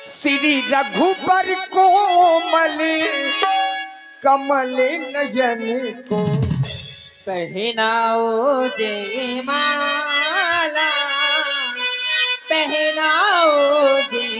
श्री रघुबर कोमल कमल नयन को पहनाओ जय माला, पहनाओ जय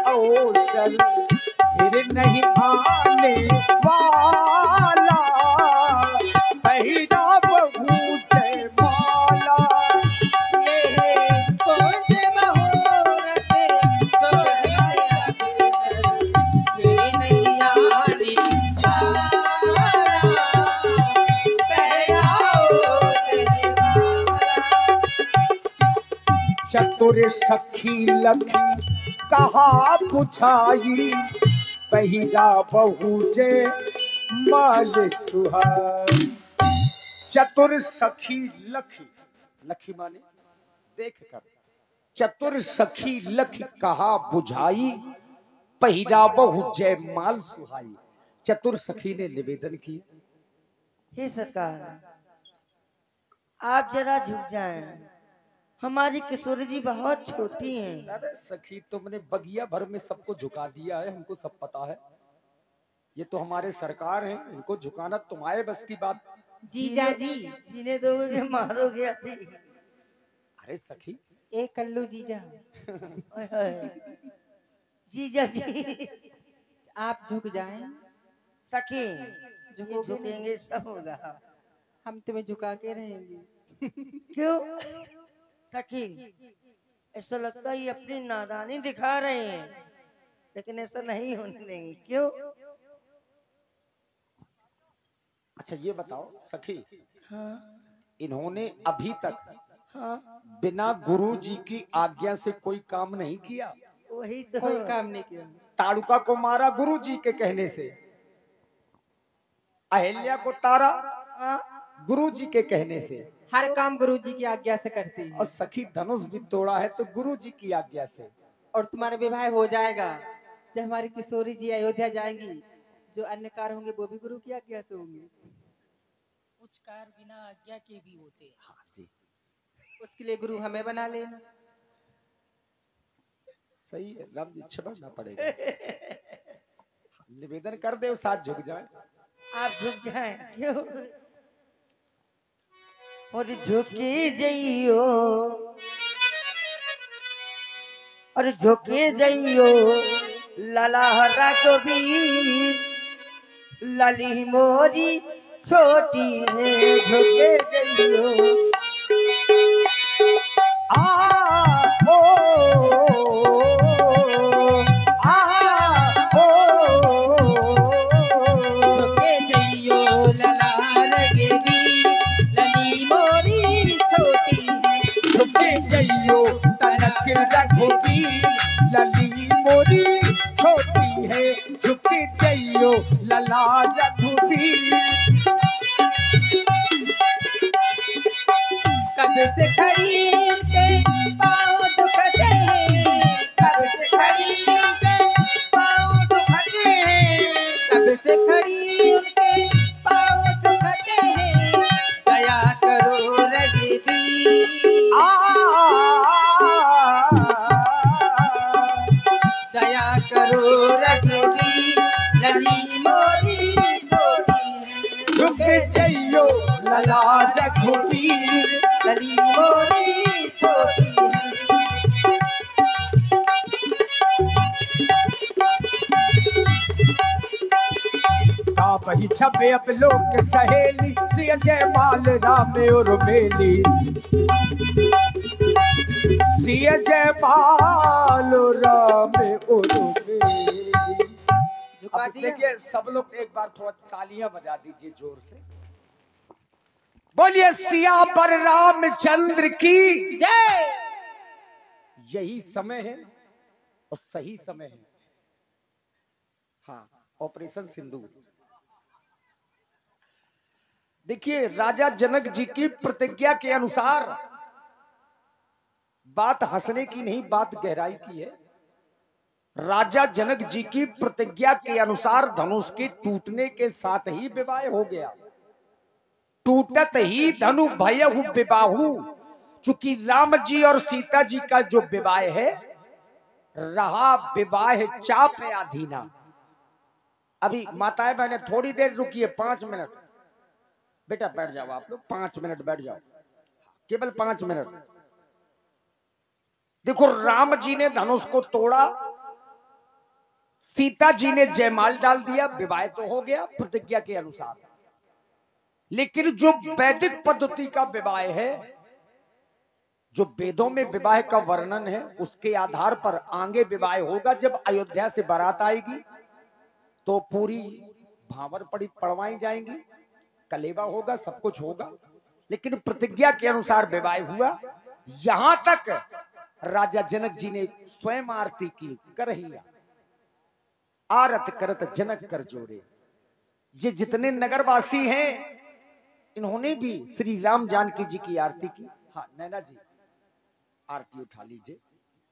अवसर फिर नहीं आने वाला, पहना बहू जय माला। ये कौन मुहूर्त ये नहीं आने वाला, पहनाओ जय माला। चतुर सखी लखी कहा पुछाई, पहिरा बहू जय माल सुहाई। चतुर सखी लखी, लखी माने देख कर, चतुर सखी लखी कहा बुझाई, पहिरा बहू जय माल सुहाई। चतुर सखी ने निवेदन किया, हे सरकार, आप जरा झुक जाएं, हमारी किशोरी जी बहुत छोटी हैं। अरे सखी, तुमने बगिया भर में सबको झुका दिया है, हमको सब पता है। ये तो हमारे सरकार हैं, इनको झुकाना तुम्हारे बस की बात। जीजा जी जीने दोगे कि मारोगे अभी? अरे सखी, एक कल्लू जीजा। ओए होए। जीजा जी आप झुक जाएं, सखी ये झुकेंगे सब होगा। हम तुम्हें झुका के रहेंगे। क्यों सखी? ऐसा लगता है ये अपनी नादानी दिखा रहे हैं, लेकिन ऐसा नहीं होने देंगे। क्यों? अच्छा ये बताओ सखी, हाँ इन्होंने अभी तक हाँ बिना गुरु जी की आज्ञा से कोई काम नहीं किया? वही तो। कोई काम नहीं किया। ताड़ुका को मारा गुरु जी के कहने से, अहिल्या को तारा गुरु जी के कहने से, हर काम गुरु जी की आज्ञा से करती है। और सखी धनुष भी तोड़ा है तो गुरु जी की आज्ञा से। और तुम्हारा विवाह हो जाएगा जब हमारी किशोरी जी अयोध्या जाएंगी। जो अन्य कार्य होंगे वो भी गुरु की आज्ञा से होंगे। कुछ कार्य बिना आज्ञा के भी होते हैं। हाँ जी, उसके लिए गुरु हमें बना लेना। सही है, राम जी क्षमा पड़ेगा। निवेदन कर दे, साथ झुक जाए। आप झुक जाएं। क्यों? और झुके जइयो, और झुके जइयो ललहरा कबीर, लली मोरी छोटी है। झुके जइयो झुके जइयो ललार गेवी, लली मोरी छोटी है। झुके जइयो तनक रघुबीर, लली मोरी छोटी है। झुके जइयो लला रघुबीर। कब से खड़ी उनके पाँव दुखते हैं, कब से खड़ी उनके पाँव दुखते हैं, कब से खड़ी उनके पाँव दुखते हैं। दया करो रघुबीर, दया करो रघुबीर, लली मोरी छोटी है। झुके जइयो लला रघुबीर, लली मोरी छोटी है। वही छपे अब लोग सहेली, सिया जय माल राम और मेली। सिया जय माल राम और मेली। अब देखिए सब लोग एक बार थोड़ा तालियां बजा दीजिए जोर से। बोलिए सियावर रामचंद्र की जय। यही समय है और सही समय है। हाँ, ऑपरेशन सिंदूर। देखिए, राजा जनक जी की प्रतिज्ञा के अनुसार, बात हंसने की नहीं, बात गहराई की है। राजा जनक जी की प्रतिज्ञा के अनुसार धनुष के टूटने के साथ ही विवाह हो गया। टूटत ही धनु भयहु विवाहु। चूंकि राम जी और सीता जी का जो विवाह है, रहा विवाह चाप अधीना। अभी माताएं बहने थोड़ी देर रुकिए, 5 मिनट। बेटा बैठ जाओ, आप लोग 5 मिनट बैठ जाओ, केवल 5 मिनट। देखो, राम जी ने धनुष को तोड़ा, सीता जी ने जयमाल डाल दिया, विवाह तो हो गया प्रतिज्ञा के अनुसार। लेकिन जो वैदिक पद्धति का विवाह है, जो वेदों में विवाह का वर्णन है, उसके आधार पर आगे विवाह होगा। जब अयोध्या से बारात आएगी तो पूरी भावर पड़वाई जाएंगी, कलेवा होगा, सब कुछ होगा। लेकिन प्रतिज्ञा के अनुसार विवाह हुआ। यहां तक राजा जनक जी ने स्वयं आरती की, करहिया आरत करत जनक कर जोरे। ये जितने नगरवासी हैं, इन्होंने भी श्री राम जानकी जी की आरती की। हाँ नैना जी, आरती उठा लीजिए।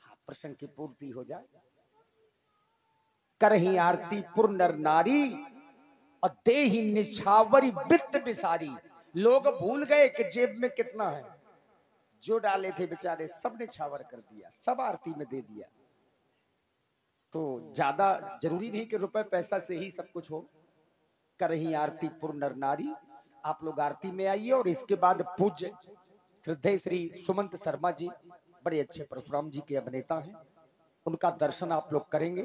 हाँ, प्रसंग की पूर्ति हो जाए। करही आरती पुर नर नारी और देहि निछावरी वित्त बिसारी। लोग भूल गए कि जेब में कितना है। जो डाले थे बेचारे सब ने छावर कर दिया, सब आरती में दे दिया। तो ज्यादा जरूरी नहीं कि रुपए पैसा से ही सब कुछ हो। करही आरती पुर नर नारी। आप लोग आरती में आइए। और इसके बाद पूज्य श्रद्धेय श्री सुमंत शर्मा जी, बड़े अच्छे परशुराम जी के अभिनेता हैं, उनका दर्शन आप लोग करेंगे।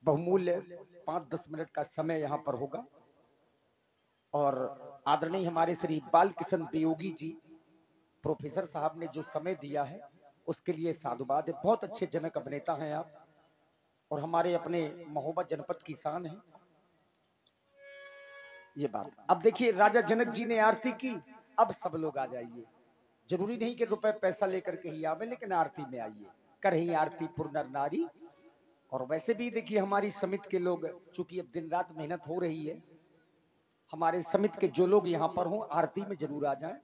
बहुमूल्य 5-10 मिनट का समय यहाँ पर होगा। और आदरणीय हमारे श्री बालकिशन वियोगी जी प्रोफेसर साहब ने जो समय दिया है, उसके लिए साधुवाद है। बहुत अच्छे जनक अभिनेता हैं आप, और हमारे अपने महोबा जनपद की शान है ये बात। अब देखिए, राजा जनक जी ने आरती की। अब सब लोग आ जाइए। जरूरी नहीं कि रुपए पैसा लेकर के ही आवे, लेकिन आरती में आइए। करही आरती पुर नर नारी। और वैसे भी देखिए, हमारी समिति के लोग, चूंकि अब दिन रात मेहनत हो रही है, हमारे समिति के जो लोग यहाँ पर हों, आरती में जरूर आ जाएं।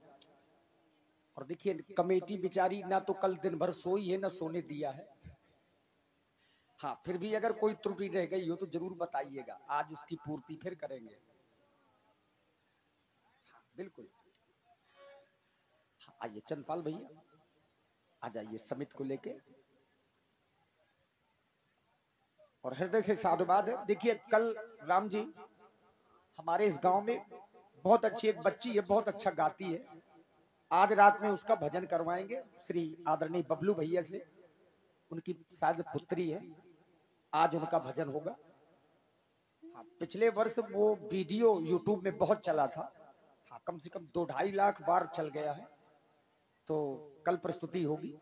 और देखिए, कमेटी बेचारी ना तो कल दिन भर सोई है, ना सोने दिया है। हाँ, फिर भी अगर कोई त्रुटि रह गई हो तो जरूर बताइएगा, आज उसकी पूर्ति फिर करेंगे। हाँ, बिल्कुल। हाँ, आइए चंदपाल भैया, आ जाइए समिति को लेके। और हृदय से साधुवाद है। देखिए, कल राम जी हमारे इस गांव में बहुत अच्छी एक बच्ची है, बहुत अच्छा गाती है। आज रात में उसका भजन करवाएंगे श्री आदरणीय बबलू भैया से। उनकी शायद पुत्री है, आज उनका भजन होगा। हाँ, पिछले वर्ष वो वीडियो यूट्यूब में बहुत चला था। हाँ, कम से कम 2-2.5 लाख बार चल गया है। तो कल प्रस्तुति होगी।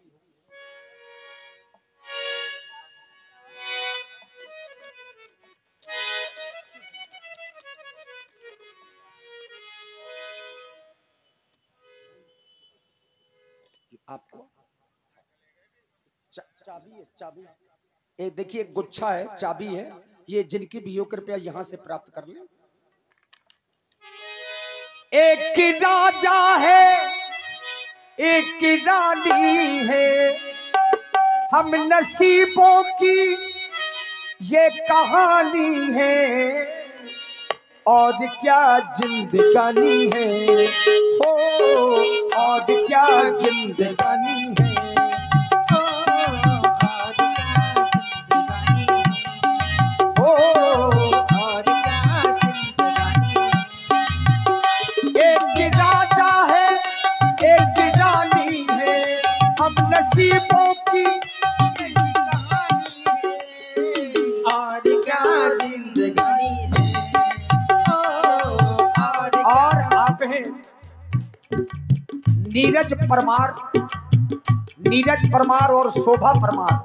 आपको चाबी है, चाबी। ये देखिए, गुच्छा है, चाबी है। ये जिनकी भी हो, कृपया यहाँ से प्राप्त कर लें। एक राजा है, एक रानी है, हम नसीबों की ये कहानी है। और क्या जिंदगानी है, हो और क्या जिंदगानी है। नसीबों की और क्या जिंदगानी है। और आप हैं नीरज परमार और शोभा परमार।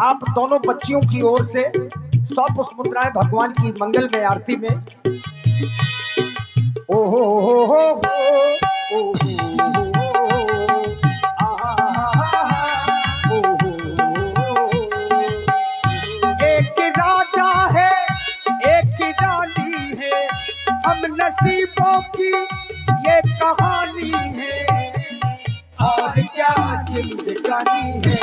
आप दोनों बच्चियों की ओर से 100 पुष्प मुद्राएं भगवान की मंगल में आरती में ओ हो हो ओ एक राजा है एक रानी है, हम नसीबों की ये कहानी है, और क्या जिंदगानी है,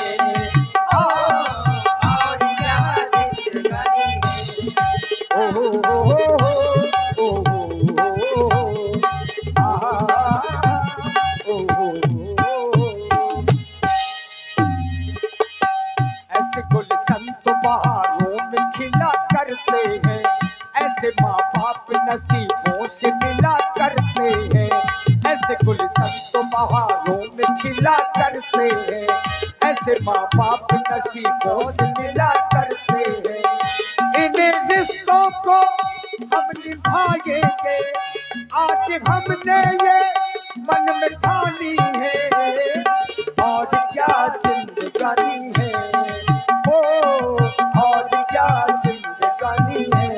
और क्या जिंदगानी है। ओ हो ओ ऐसे गुलशन तो बहारों में खिला करते हैं, ऐसे माँ बाप नसीबों से मिला करते हैं, ऐसे गुलशन तो बहारों में खिला करते हैं, ऐसे माँ बाप नसीबों से मिला करते हैं। इन्हें रिश्तों को हम निभाएंगे, आज हमने ये मन में ठानी है, और क्या जिंदगानी है, ओ और क्या जिंदगानी है,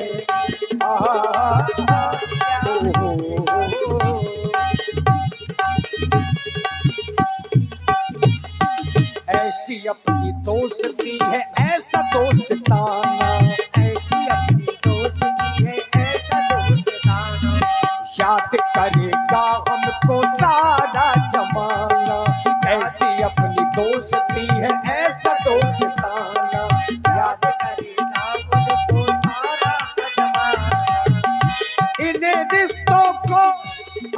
ऐसी अपनी दोस्ती है ऐसा दोस्ताना, ऐसी अपनी दोस्ती है ऐसा दोस्ताना, याद करेगा हमको सारा जमाना, ऐसी अपनी दोस्ती है ऐसा दोस्ताना, याद करेगा हमको सारा जमाना। इन्हें रिश्तों को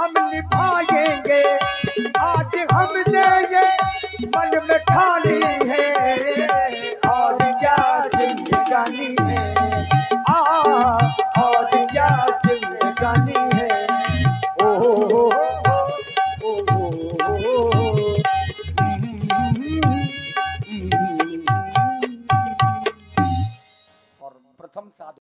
हम निभाएंगे, आज हमने ये मन में ठानी है, और क्या जिंदगानी है, और क्या जिंदगानी है, ओ हो और प्रथम साधु